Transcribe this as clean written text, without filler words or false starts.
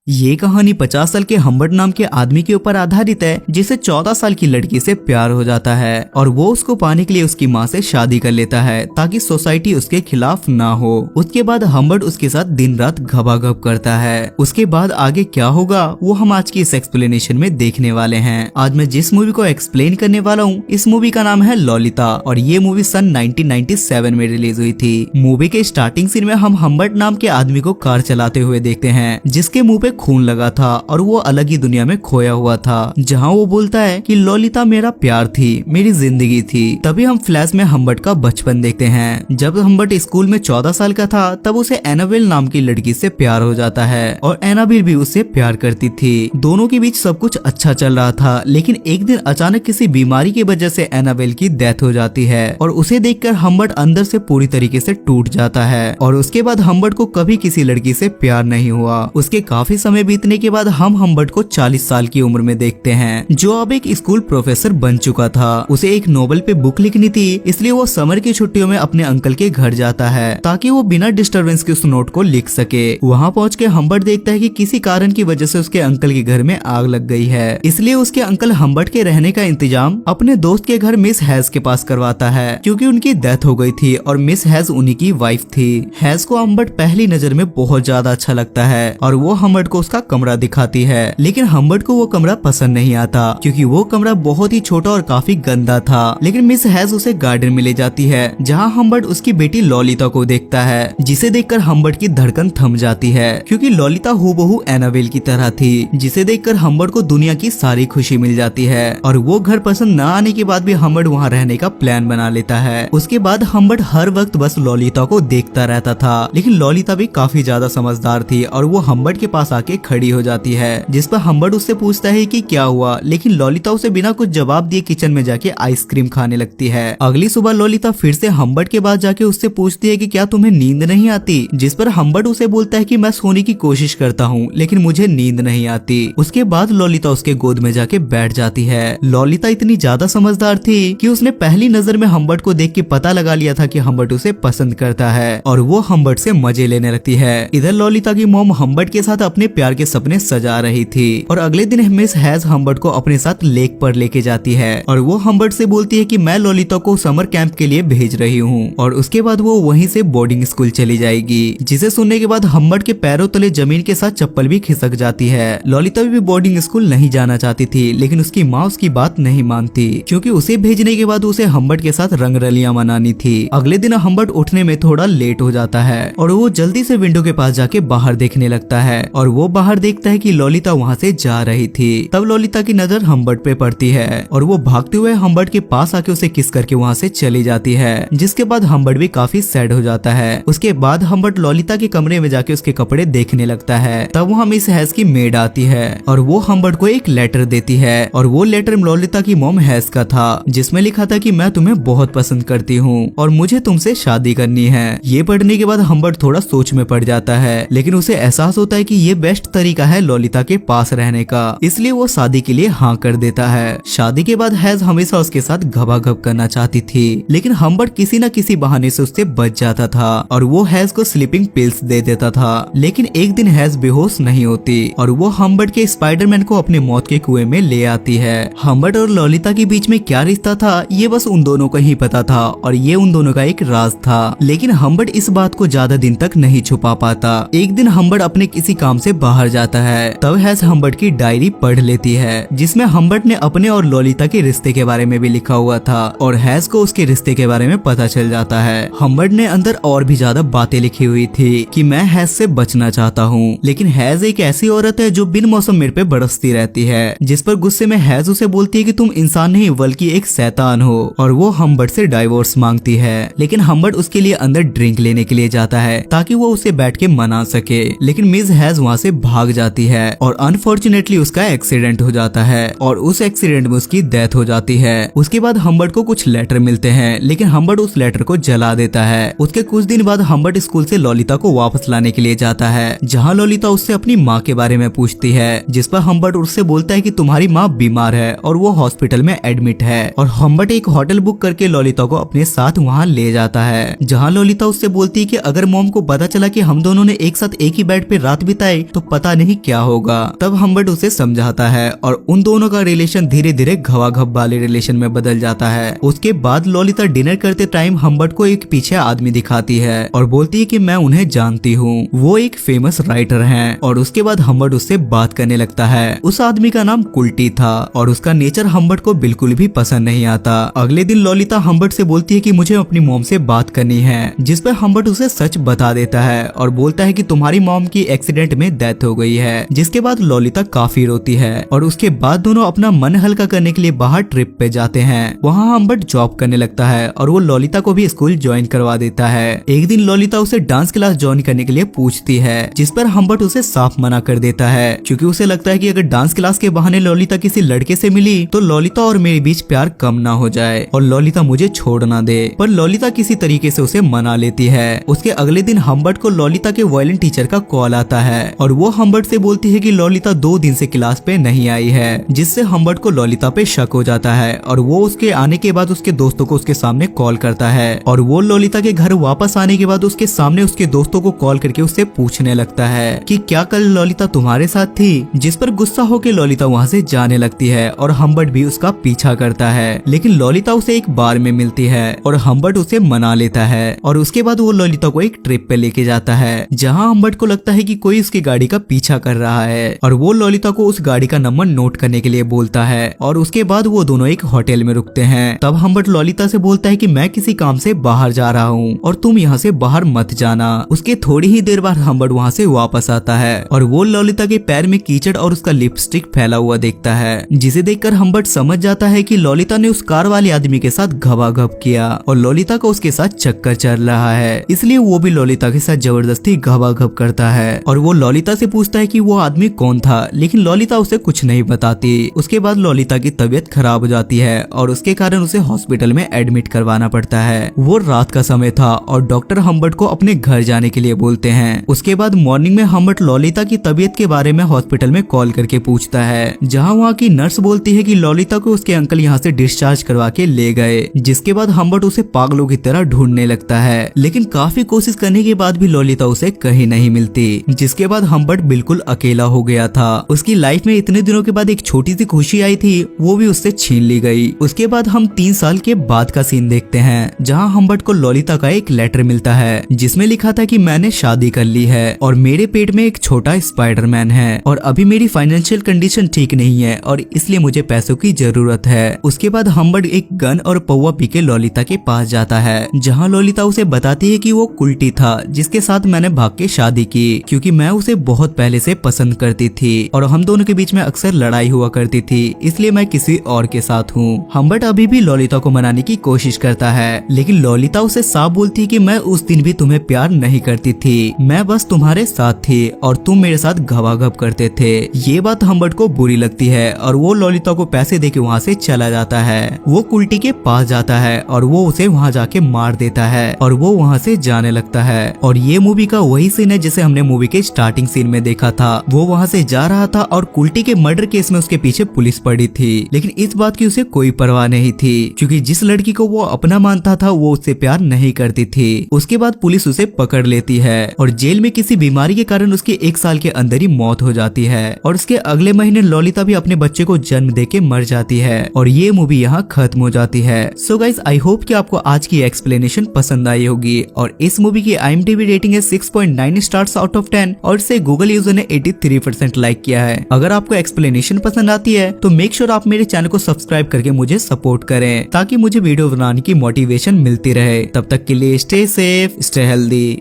ये कहानी 50 साल के हम्बर्ट नाम के आदमी के ऊपर आधारित है जिसे 14 साल की लड़की से प्यार हो जाता है और वो उसको पाने के लिए उसकी माँ से शादी कर लेता है ताकि सोसाइटी उसके खिलाफ ना हो। उसके बाद हम्बर्ट उसके साथ दिन रात घबाघब करता है। उसके बाद आगे क्या होगा वो हम आज की इस एक्सप्लेनेशन में देखने वाले हैं। आज मैं जिस मूवी को एक्सप्लेन करने वाला हूँ इस मूवी का नाम है लॉलिता और ये मूवी सन 1997 में रिलीज हुई थी। मूवी के स्टार्टिंग सीन में हम हम्बर्ट नाम के आदमी को कार चलाते हुए देखते हैं जिसके मुंह पे खून लगा था और वो अलग ही दुनिया में खोया हुआ था जहां वो बोलता है कि लॉलिता मेरा प्यार थी, मेरी जिंदगी थी। तभी हम फ्लैश में हम्बर्ट का बचपन देखते हैं। जब हम्बर्ट स्कूल में 14 साल का था तब उसे एनाबेल नाम की लड़की से प्यार हो जाता है और एनाबेल भी उससे प्यार करती थी। दोनों के बीच सब कुछ अच्छा चल रहा था, लेकिन एक दिन अचानक किसी बीमारी की वजह से एनाबेल की डेथ हो जाती है और उसे देखकर हम्बर्ट अंदर से पूरी तरीके से टूट जाता है और उसके बाद हम्बर्ट को कभी किसी लड़की से प्यार नहीं हुआ। उसके काफी समय बीतने के बाद हम हम्बर्ट को 40 साल की उम्र में देखते हैं जो अब एक स्कूल प्रोफेसर बन चुका था। उसे एक नोवेल पे बुक लिखनी थी, इसलिए वो समर की छुट्टियों में अपने अंकल के घर जाता है ताकि वो बिना डिस्टरबेंस के उस नोट को लिख सके। वहाँ पहुँच के हम्बर्ट देखता है कि किसी कारण की वजह से उसके अंकल के घर में आग लग गई है, इसलिए उसके अंकल हम्बर्ट के रहने का इंतजाम अपने दोस्त के घर मिस हैज के पास करवाता है क्योंकि उनकी डेथ हो गई थी और मिस हैज उन्हीं की वाइफ थी। हैज को हम्बर्ट पहली नजर में बहुत ज्यादा अच्छा लगता है और वो हम्बर्ट को उसका कमरा दिखाती है, लेकिन हम्बर्ट को वो कमरा पसंद नहीं आता क्योंकि वो कमरा बहुत ही छोटा और काफी गंदा था। लेकिन मिस हैज उसे गार्डन में ले जाती है जहाँ हम्बर्ट उसकी बेटी लॉलिता को देखता है जिसे देखकर हम्बर्ट की धड़कन थम जाती है क्योंकि लॉलिता हूबहू एनाबेल की तरह थी जिसे देखकर हम्बर्ट को दुनिया की सारी खुशी मिल जाती है और वो घर पसंद न आने के बाद भी हम्बर्ट वहाँ रहने का प्लान बना लेता है। उसके बाद हम्बर्ट हर वक्त बस लॉलिता को देखता रहता था, लेकिन लॉलिता भी काफी ज्यादा समझदार थी और वो हम्बर्ट के पास आके खड़ी हो जाती है जिस पर हम्बर्ट उससे पूछता है कि क्या हुआ, लेकिन लॉलिता उसे बिना कुछ जवाब दिए किचन में जाके आइसक्रीम खाने लगती है। अगली सुबह लॉलिता फिर से हम्बर्ट के पास जाके उससे पूछती है कि क्या तुम्हें नींद नहीं आती, जिस पर हम्बर्ट उसे बोलता है कि मैं सोने की कोशिश करता हूँ लेकिन मुझे नींद नहीं आती। उसके बाद लॉलिता उसके गोद में जाके बैठ जाती है। लॉलिता इतनी ज्यादा समझदार थी कि उसने पहली नजर में हम्बर्ट को देख के पता लगा लिया था कि हम्बर्ट उसे पसंद करता है और वो हम्बर्ट से मजे लेने लगती है। इधर लॉलिता की मॉम हम्बर्ट के साथ अपने प्यार के सपने सजा रही थी और अगले दिन मिस हैज हम्बर्ट को अपने साथ लेक पर लेके जाती है और वो हम्बर्ट से बोलती है कि मैं लॉलिता को समर कैंप के लिए भेज रही हूँ और उसके बाद वो वहीं से बोर्डिंग स्कूल चली जाएगी। जिसे सुनने के बाद हम्बर्ट के पैरों तले जमीन के साथ चप्पल भी खिसक जाती है। लॉलिता भी बोर्डिंग स्कूल नहीं जाना चाहती थी, लेकिन उसकी माँ उसकी बात नहीं मानती क्योंकि उसे भेजने के बाद उसे हम्बर्ट के साथ रंगरलियां मनानी थी। अगले दिन हम्बर्ट उठने में थोड़ा लेट हो जाता है और वो जल्दी से विंडो के पास जाके बाहर देखने लगता है और वो बाहर देखता है कि लॉलिता वहाँ से जा रही थी। तब लॉलिता की नजर हम्बर्ट पे पड़ती है और वो भागते हुए हम्बर्ट के पास आके उसे किस करके वहाँ से चली जाती है, जिसके बाद हम्बर्ट भी काफी सैड हो जाता है। उसके बाद हम्बर्ट लॉलिता के कमरे में जाके उसके कपड़े देखने लगता है। तब वहाँ मिस हैज की मेड आती है और वो हम्बर्ट को एक लेटर देती है और वो लेटर लॉलिता की मॉम हैज का था जिसमें लिखा था कि मैं तुम्हें बहुत पसंद करती हूँ और मुझे तुमसे शादी करनी है। ये पढ़ने के बाद हम्बर्ट थोड़ा सोच में पड़ जाता है, लेकिन उसे एहसास होता है कि ये बेस्ट तरीका है लॉलिता के पास रहने का, इसलिए वो शादी के लिए हाँ कर देता है। शादी के बाद हैज हमेशा उसके साथ घबाघब करना चाहती थी, लेकिन हम्बर्ट किसी न किसी बहाने से उससे बच जाता था और वो हैज को स्लीपिंग पिल्स दे देता था। लेकिन एक दिन हैज बेहोश नहीं होती और वो हम्बर्ट के स्पाइडरमैन को अपने मौत के कुएं में ले आती है। हम्बर्ट और लॉलिता के बीच में क्या रिश्ता था ये बस उन दोनों को ही पता था और ये उन दोनों का एक राज था, लेकिन हम्बर्ट इस बात को ज्यादा दिन तक नहीं छुपा पाता। एक दिन हम्बर्ट अपने किसी काम से बाहर जाता है, तब हैज हम्बर्ट की डायरी पढ़ लेती है जिसमें हम्बर्ट ने अपने और लॉलिता के रिश्ते के बारे में भी लिखा हुआ था और हैज को उसके रिश्ते के बारे में पता चल जाता है। हम्बर्ट ने अंदर और भी ज्यादा बातें लिखी हुई थी कि मैं हैज से बचना चाहता हूँ, लेकिन हैज एक ऐसी औरत है जो बिन मौसम मेरे पे बरसती रहती है, जिस पर गुस्से में हैज उसे बोलती है कि तुम इंसान नहीं बल्कि एक शैतान हो और वो हम्बर्ट से डाइवोर्स मांगती है। लेकिन हम्बर्ट उसके लिए अंदर ड्रिंक लेने के लिए जाता है ताकि वो उसे बैठ के मना सके, लेकिन मिस हैज वहाँ से भाग जाती है और अनफॉर्चुनेटली उसका एक्सीडेंट हो जाता है और उस एक्सीडेंट में उसकी डेथ हो जाती है। उसके बाद हम्बर्ट को कुछ लेटर मिलते हैं, लेकिन हम्बर्ट उस लेटर को जला देता है। उसके कुछ दिन बाद हम्बर्ट स्कूल से लॉलिता को वापस लाने के लिए जाता है, जहाँ लॉलिता उससे अपनी माँ के बारे में पूछती है, जिस पर हम्बर्ट उससे बोलता है कि तुम्हारी माँ बीमार है और वो हॉस्पिटल में एडमिट है और हम्बर्ट एक होटल बुक करके लॉलिता को अपने साथ वहाँ ले जाता है, जहाँ लॉलिता उससे बोलती है कि अगर मॉम को पता चला कि हम दोनों ने एक साथ एक ही बेड पे रात बिताई तो पता नहीं क्या होगा। तब हम्बर्ट उसे समझाता है और उन दोनों का रिलेशन धीरे धीरे घवाघप वाले रिलेशन में बदल जाता है। उसके बाद ललिता डिनर करते टाइम हम्बर्ट को एक पीछे आदमी दिखाती है और बोलती है कि मैं उन्हें जानती हूँ, वो एक फेमस राइटर हैं। और उसके बाद हम्बर्ट उससे बात करने लगता है। उस आदमी का नाम कुल्टी था और उसका नेचर हम्बर्ट को बिल्कुल भी पसंद नहीं आता। अगले दिन ललिता हम्बर्ट से बोलती है कि मुझे अपनी मॉम से बात करनी है, जिस पर हम्बर्ट उसे सच बता देता है और बोलता है कि तुम्हारी मॉम की एक्सीडेंट में डेथ हो गई है। जिसके बाद ललिता काफी रोती है और उसके बाद दोनों अपना मन हल्का करने के लिए बाहर ट्रिप पे जाते हैं। वहाँ हम्बर्ट जॉब करने लगता है और वो ललिता को भी स्कूल ज्वाइन करवा देता है। एक दिन ललिता उसे डांस क्लास ज्वाइन करने के लिए पूछती है, जिस पर हम्बर्ट उसे साफ मना कर देता है, क्योंकि उसे लगता है कि अगर डांस क्लास के बहाने ललिता किसी लड़के से मिली तो ललिता और मेरे बीच प्यार कम ना हो जाए और ललिता मुझे छोड़ ना दे। पर ललिता किसी तरीके से उसे मना लेती है। उसके अगले दिन हम्बर्ट को ललिता के वायलिन टीचर का कॉल आता है और वो हम्बर्ट से बोलती है कि ललिता 2 दिन से क्लास पे नहीं आई है, जिससे हम्बर्ट को ललिता पे शक हो जाता है और वो उसके आने के बाद उसके दोस्तों को उसके सामने कॉल करता है और वो ललिता के घर वापस आने के बाद उसके सामने उसके दोस्तों को कॉल करके उससे पूछने लगता है कि क्या कल ललिता तुम्हारे साथ थी, जिस पर गुस्सा होकर ललिता वहाँ से जाने लगती है और हम्बर्ट भी उसका पीछा करता है। लेकिन ललिता उसे एक बार में मिलती है और हम्बर्ट उसे मना लेता है और उसके बाद वो ललिता को एक ट्रिप पे लेके जाता है, जहाँ हम्बर्ट को लगता है कि कोई उसकी गाड़ी का पीछा कर रहा है और वो ललिता को उस गाड़ी का नंबर नोट करने के लिए बोलता है और उसके बाद वो दोनों एक होटल में रुकते हैं। तब हम्बर्ट ललिता से बोलता है कि मैं किसी काम से बाहर जा रहा हूँ और तुम यहाँ से बाहर मत जाना। उसके थोड़ी ही देर बाद हम्बर्ट वहाँ से वापस आता है और वो ललिता के पैर में कीचड़ और उसका लिपस्टिक फैला हुआ देखता है, जिसे देखकर हम्बर्ट समझ जाता है कि ललिता ने उस कार वाले आदमी के साथ घबाघब किया और ललिता को उसके साथ चक्कर चल रहा है, इसलिए वो भी ललिता के साथ जबरदस्ती घबाघब करता है और वो ललिता से पूछता है कि वो आदमी कौन था, लेकिन ललिता उसे कुछ नहीं बताती। उसके बाद ललिता की तबीयत खराब हो जाती है और उसके कारण उसे हॉस्पिटल में एडमिट करवाना पड़ता है। वो रात का समय था और डॉक्टर हम्बर्ट को अपने घर जाने के लिए बोलते हैं। उसके बाद मॉर्निंग में हम्बर्ट ललिता की तबीयत के बारे में हॉस्पिटल में कॉल करके पूछता है, जहाँ वहाँ की नर्स बोलती है कि ललिता को उसके अंकल यहाँ से डिस्चार्ज करवा के ले गए। जिसके बाद हम्बर्ट उसे पागलों की तरह ढूंढने लगता है, लेकिन काफी कोशिश करने के बाद भी ललिता उसे कहीं नहीं मिलती। जिसके बाद हम्बर्ट बिल्कुल अकेला हो गया था। उसकी लाइफ में इतने दिनों के बाद एक छोटी सी खुशी आई थी, वो भी उससे छीन ली गई। उसके बाद हम 3 साल के बाद का सीन देखते हैं, जहाँ हम्बर्ट को ललिता का एक लेटर मिलता है जिसमें लिखा था कि मैंने शादी कर ली है और मेरे पेट में एक छोटा स्पाइडरमैन है और अभी मेरी फाइनेंशियल कंडीशन ठीक नहीं है और इसलिए मुझे पैसों की जरूरत है। उसके बाद हम्बर्ट एक गन और पौवा पी के ललिता के पास जाता है, जहाँ ललिता उसे बताती है कि वो कुल्टी था जिसके साथ मैंने भाग के शादी की, क्योंकि मैं उसे बहुत पहले से पसंद करती थी और हम दोनों के बीच में अक्सर लड़ाई हुआ करती थी, इसलिए मैं किसी और के साथ हूँ। हम्बर्ट अभी भी ललिता को मनाने की कोशिश करता है, लेकिन ललिता उसे साफ बोलती है कि मैं उस दिन भी तुम्हें प्यार नहीं करती थी, मैं बस तुम्हारे साथ थी और तुम मेरे साथ घबाघब करते थे। ये बात हम्बर्ट को बुरी लगती है और वो ललिता को पैसे देके वहाँ से चला जाता है। वो कुल्टी के पास जाता है और वो उसे वहाँ जाके मार देता है और वो वहाँ से जाने लगता है। और ये मूवी का वही सीन है जिसे हमने मूवी के स्टार्टिंग सीन में देखा था। वो वहाँ से जा रहा था और कुल्टी के मर्डर केस में उसके पीछे पुलिस पड़ी थी, लेकिन इस बात की उसे कोई परवाह नहीं थी, क्योंकि जिस लड़की को वो अपना मानता था वो उससे प्यार नहीं करती थी। उसके बाद पुलिस उसे पकड़ लेती है और जेल में किसी बीमारी के कारण उसके 1 साल के अंदर ही मौत हो जाती है और उसके अगले महीने ललिता भी अपने बच्चे को जन्म देके मर जाती है और ये मूवी यहाँ खत्म हो जाती है। सो गाइस, आई होप कि आपको आज की एक्सप्लेनेशन पसंद आई होगी और इस मूवी की IMDb रेटिंग है 6.9 स्टार्स आउट ऑफ 10 और इसे गूगल यूजर ने 83% लाइक किया है। अगर आपको एक्सप्लेनेशन पसंद आती है तो मेक श्योर आप मेरे चैनल को सब्सक्राइब करके मुझे सपोर्ट करें, ताकि मुझे वीडियो बनाने की मोटिवेशन मिलती रहे। तब तक के लिए स्टे सेफ, स्टे हेल्दी।